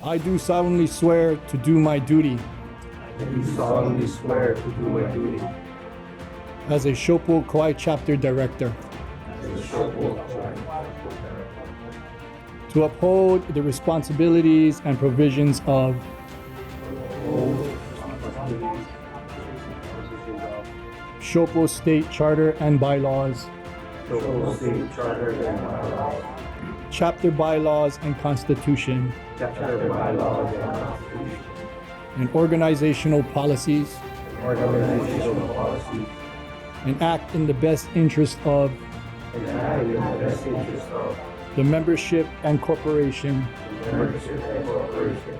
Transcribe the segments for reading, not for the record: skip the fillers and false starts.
I do solemnly swear to do my duty I do solemnly swear to do my duty as a SHOPO Kauai Chapter Director, as a SHOPO to uphold the responsibilities and provisions of SHOPO State Charter and Bylaws, SHOPO State Charter and bylaws, Chapter Bylaws and Constitution, chapter bylaws and constitution, and organizational policies, organizational policy, and act in the best interest of and act in the best interest of the membership and corporation the membership and corporation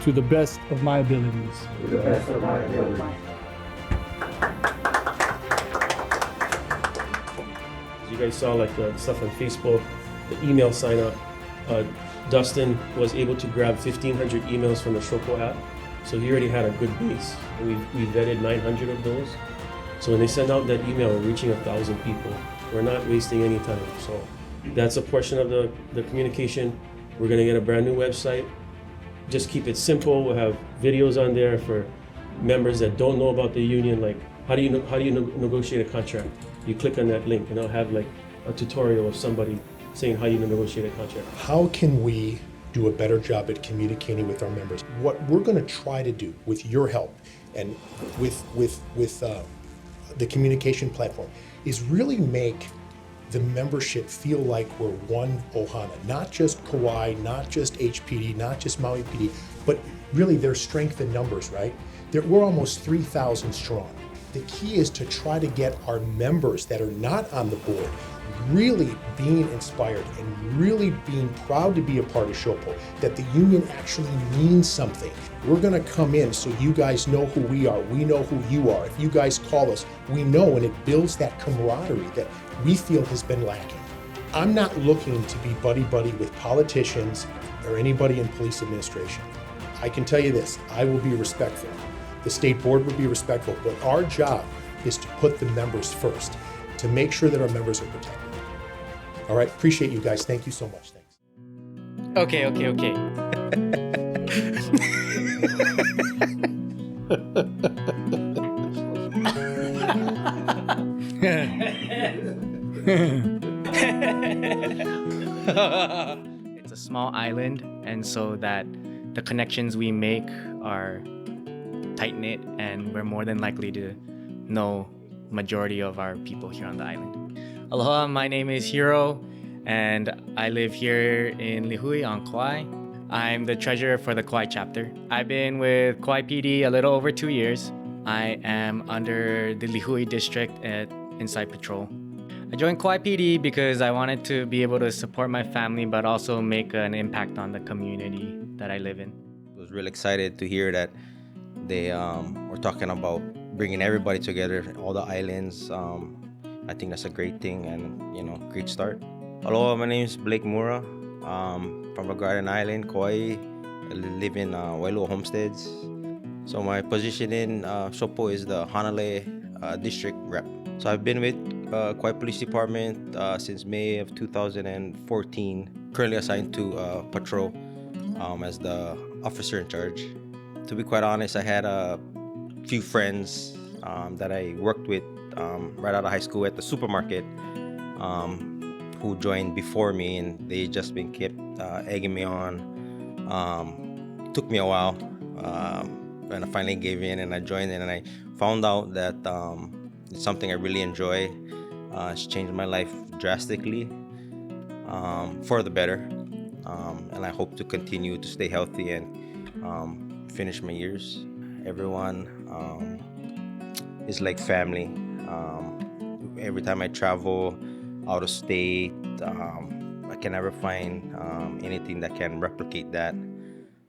to the best of my abilities. to the best of my ability. You guys saw like the stuff on Facebook, the email sign up. Dustin was able to grab 1,500 emails from the SHOPO app. So he already had a good base. We vetted 900 of those. So when they send out that email, we're reaching 1,000 people. We're not wasting any time. So that's a portion of the communication. We're gonna get a brand new website. Just keep it simple. We'll have videos on there for members that don't know about the union, like how do you negotiate a contract? You click on that link and it'll have like a tutorial of somebody saying how you negotiate a contract. How can we do a better job at communicating with our members? What we're going to try to do with your help and with the communication platform is really make the membership feel like we're one Ohana, not just Kauai, not just HPD, not just Maui PD, but really their strength in numbers, right? We're almost 3,000 strong. The key is to try to get our members that are not on the board really being inspired and really being proud to be a part of SHOPO, that the union actually means something. We're gonna come in so you guys know who we are, we know who you are. If you guys call us, we know, and it builds that camaraderie that we feel has been lacking. I'm not looking to be buddy-buddy with politicians or anybody in police administration. I can tell you this, I will be respectful. The state board will be respectful, but our job is to put the members first, to make sure that our members are protected. All right, appreciate you guys. Thank you so much. Thanks. Okay. It's a small island, and so that the connections we make are tight-knit, and we're more than likely to know majority of our people here on the island. Aloha, my name is Hiro, and I live here in Lihui on Kauai. I'm the treasurer for the Kauai chapter. I've been with Kauai PD a little over 2 years. I am under the Lihui district at Inside Patrol. I joined Kauai PD because I wanted to be able to support my family, but also make an impact on the community that I live in. I was really excited to hear that they were talking about bringing everybody together, all the islands. I think that's a great thing and, great start. Aloha, my name is Blake Mura. From a Garden Island, Kauai. I live in Wailua Homesteads. So my position in SHOPO is the Hanalei district rep. So I've been with Kauai Police Department since May of 2014. Currently assigned to patrol as the officer in charge. To be quite honest, I had a few friends that I worked with right out of high school at the supermarket who joined before me, and they just been kept egging me on. Took me a while, and I finally gave in and I joined in, and I found out that it's something I really enjoy. It's changed my life drastically for the better, and I hope to continue to stay healthy and finish my years. Everyone is like family. Every time I travel out of state, I can never find anything that can replicate that.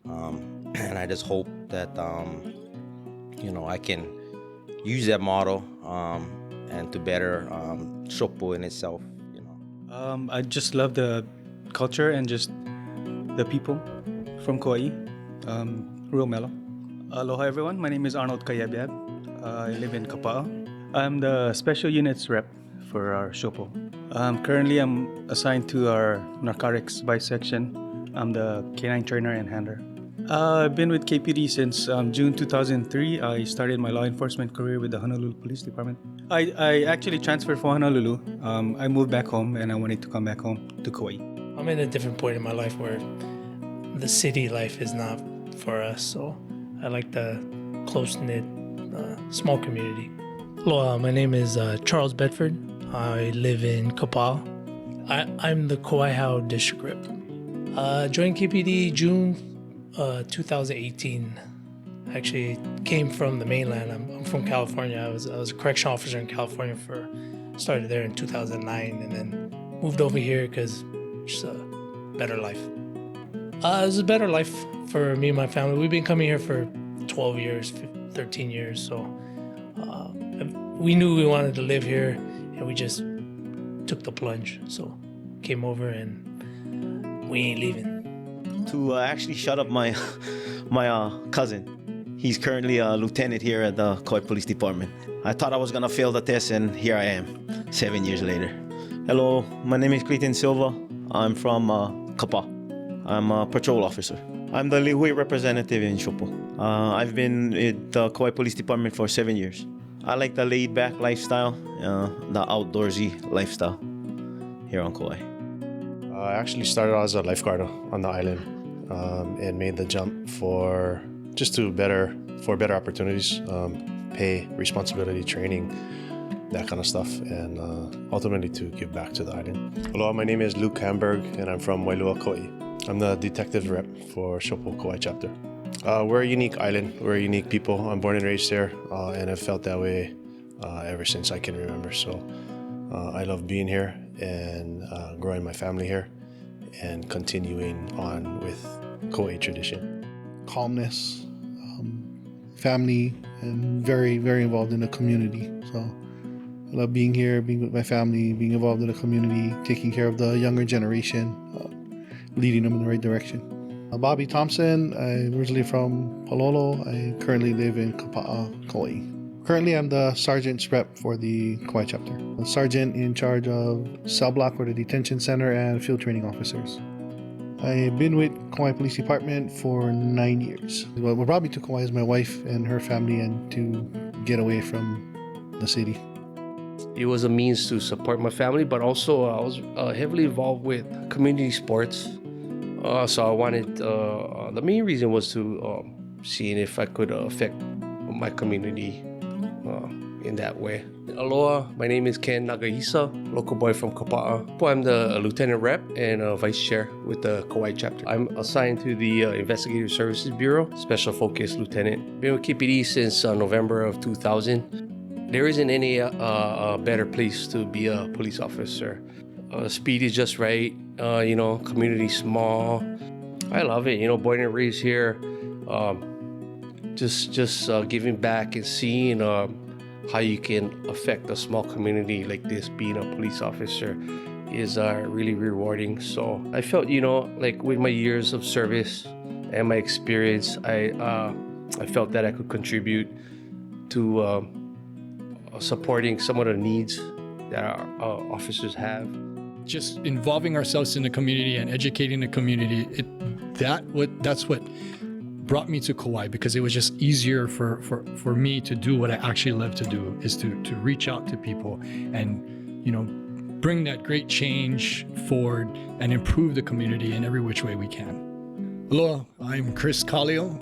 And I just hope that I can use that model and to better SHOPO in itself. I just love the culture and just the people from Kauai. Real mellow. Aloha everyone, my name is Arnold Kayabyab. I live in Kapa'a. I'm the special units rep for our SHOPO. Currently I'm assigned to our narcotics by section. I'm the canine trainer and handler. I've been with KPD since June 2003. I started my law enforcement career with the Honolulu Police Department. I actually transferred from Honolulu. I moved back home and I wanted to come back home to Kauai. I'm in a different point in my life where the city life is not for us, so I like the close-knit, small community. Hello, my name is Charles Bedford. I live in Kauai. I'm the Kauai district rep. Joined KPD June 2018. Actually came from the mainland. I'm from California. I was a correction officer in California started there in 2009 and then moved over here because just a better life. It was a better life for me and my family. We've been coming here for 12 years, 13 years. So we knew we wanted to live here and we just took the plunge. So came over and we ain't leaving. To actually shut up my cousin. He's currently a lieutenant here at the Kauai Police Department. I thought I was gonna fail the test, and here I am, 7 years later. Hello, my name is Clayton Silva. I'm from Kauai. I'm a patrol officer. I'm the Lihue representative in SHOPO. I've been at the Kauai Police Department for 7 years. I like the laid-back lifestyle, the outdoorsy lifestyle here on Kauai. I actually started out as a lifeguard on the island and made the jump for better opportunities, pay, responsibility, training, that kind of stuff, and ultimately to give back to the island. Hello, my name is Luke Hamburg, and I'm from Wailua, Kauai. I'm the detective rep for SHOPO Kauai chapter. We're a unique island. We're a unique people. I'm born and raised here, and I've felt that way ever since I can remember. So I love being here and growing my family here and continuing on with Kauai tradition. Calmness, family, and very, very involved in the community. So I love being here, being with my family, being involved in the community, taking care of the younger generation, leading them in the right direction. Bobby Thompson, I'm originally from Palolo. I currently live in Kapa'a, Kauai. Currently, I'm the sergeant's rep for the Kauai chapter. A sergeant in charge of cell block for the detention center and field training officers. I've been with Kauai Police Department for 9 years. What brought me to Kauai is my wife and her family and to get away from the city. It was a means to support my family, but also I was heavily involved with community sports. So I wanted, the main reason was to seeing if I could affect my community in that way. Aloha, my name is Ken Nagahisa, local boy from Kapa'a. I'm the lieutenant rep and vice chair with the Kauai chapter. I'm assigned to the Investigative Services Bureau, special focus lieutenant. Been with KPD since November of 2000. There isn't any better place to be a police officer. Speed is just right, community small. I love it, born and raised here. Just giving back and seeing how you can affect a small community like this, being a police officer, is really rewarding. So I felt, like with my years of service and my experience, I felt that I could contribute to supporting some of the needs that our officers have. Just involving ourselves in the community and educating the community, that's what brought me to Kauai, because it was just easier for me to do what I actually love to do, is to reach out to people and bring that great change forward and improve the community in every which way we can. Aloha, I'm Chris Kallio.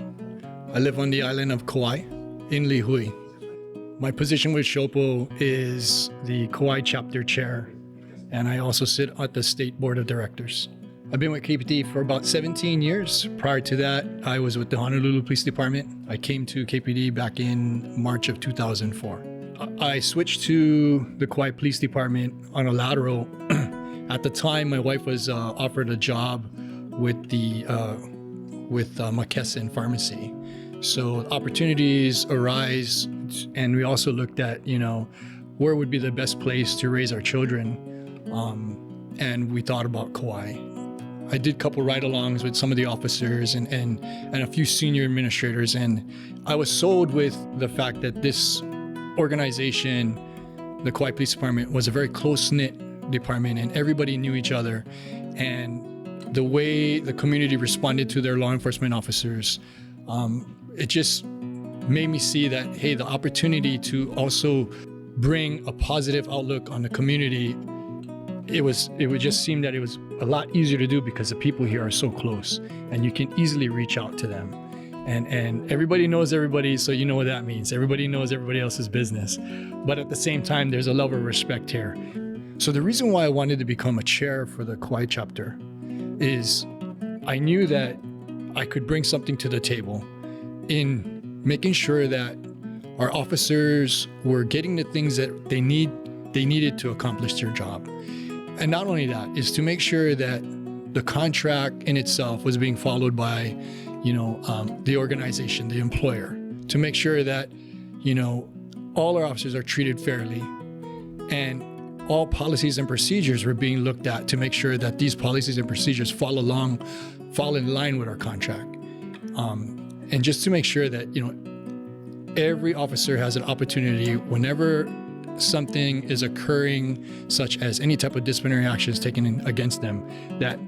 I live on the island of Kauai in Lihue. My position with SHOPO is the Kauai chapter chair, and I also sit at the state board of directors. I've been with KPD for about 17 years. Prior to that, I was with the Honolulu Police Department. I came to KPD back in March of 2004. I switched to the Kauai Police Department on a lateral. At the time, my wife was offered a job with McKesson Pharmacy. So opportunities arise, and we also looked at, where would be the best place to raise our children, and we thought about Kauai. I did a couple ride-alongs with some of the officers and a few senior administrators, and I was sold with the fact that this organization, the Kauai Police Department, was a very close-knit department, and everybody knew each other, and the way the community responded to their law enforcement officers, it just made me see that, hey, the opportunity to also bring a positive outlook on the community, it would just seem that it was a lot easier to do because the people here are so close and you can easily reach out to them. And everybody knows everybody, so you know what that means. Everybody knows everybody else's business. But at the same time, there's a level of respect here. So the reason why I wanted to become a chair for the Kauai chapter is I knew that I could bring something to the table in making sure that our officers were getting the things that they needed to accomplish their job. And not only that, is to make sure that the contract in itself was being followed by, the organization, the employer, to make sure that, all our officers are treated fairly and all policies and procedures were being looked at to make sure that these policies and procedures fall in line with our contract. And just to make sure that, every officer has an opportunity whenever something is occurring, such as any type of disciplinary actions taken against them, that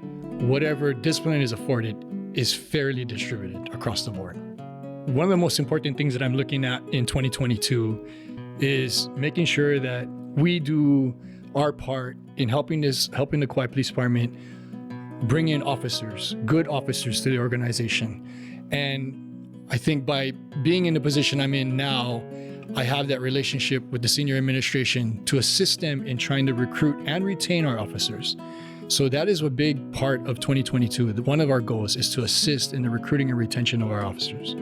whatever discipline is afforded is fairly distributed across the board. One of the most important things that I'm looking at in 2022 is making sure that we do our part in helping the Kauai Police Department bring in officers, good officers to the organization. And I think by being in the position I'm in now, I have that relationship with the senior administration to assist them in trying to recruit and retain our officers. So that is a big part of 2022. One of our goals is to assist in the recruiting and retention of our officers.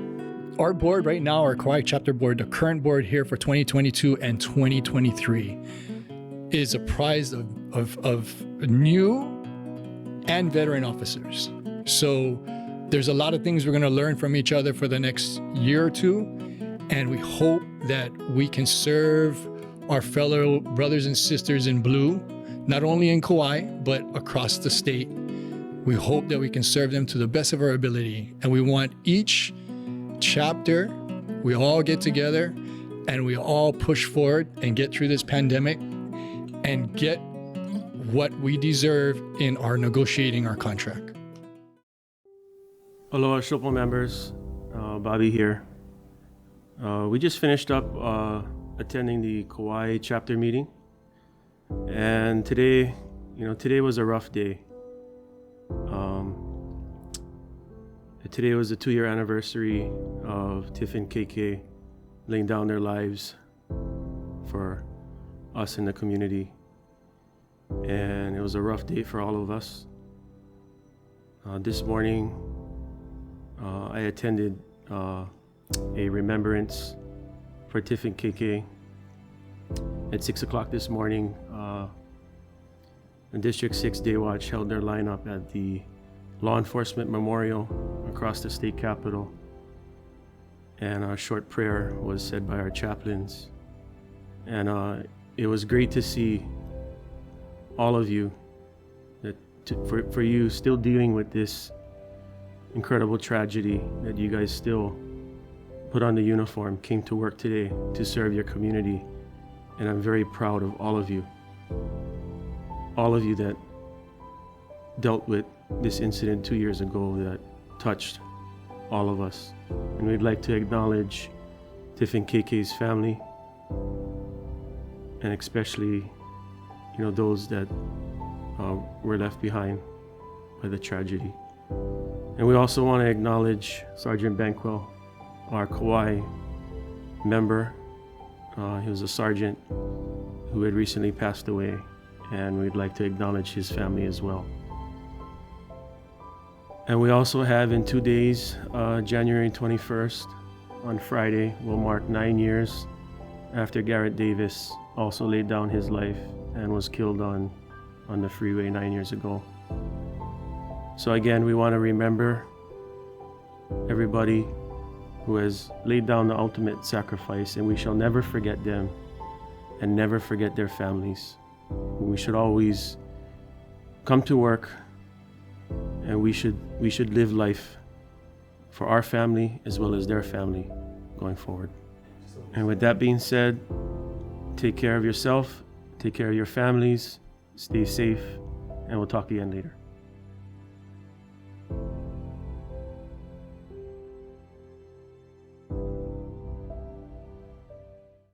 Our board right now, our Kauai chapter board, the current board here for 2022 and 2023, is apprised of new and veteran officers. So there's a lot of things we're going to learn from each other for the next year or two. And we hope that we can serve our fellow brothers and sisters in blue, not only in Kauai, but across the state. We hope that we can serve them to the best of our ability. And we want each chapter, we all get together and we all push forward and get through this pandemic and get what we deserve in our negotiating our contract. Aloha SHOPO members, Bobby here. We just finished up attending the Kauai chapter meeting, and today was a rough day. Today was the 2-year anniversary of Tiff and KK laying down their lives for us in the community, and it was a rough day for all of us. This morning, I attended a remembrance for Tiff and KK. At 6 o'clock this morning, the District 6 Day Watch held their lineup at the Law Enforcement Memorial across the state capitol. And a short prayer was said by our chaplains. And it was great to see all of you, for you still dealing with this incredible tragedy, that you guys still put on the uniform, came to work today to serve your community. And I'm very proud of all of you that dealt with this incident 2 years ago that touched all of us. And we'd like to acknowledge Tiff and KK's family, and especially, those that were left behind by the tragedy. And we also want to acknowledge Sergeant Banquel, our Kauai member. He was a sergeant who had recently passed away, and we'd like to acknowledge his family as well. And we also have in 2 days, January 21st, on Friday, will mark 9 years after Garrett Davis also laid down his life and was killed on the freeway 9 years ago. So again, we want to remember everybody who has laid down the ultimate sacrifice, and we shall never forget them and never forget their families. We should always come to work, and we should live life for our family as well as their family going forward. And with that being said, take care of yourself, take care of your families, stay safe, and we'll talk again later.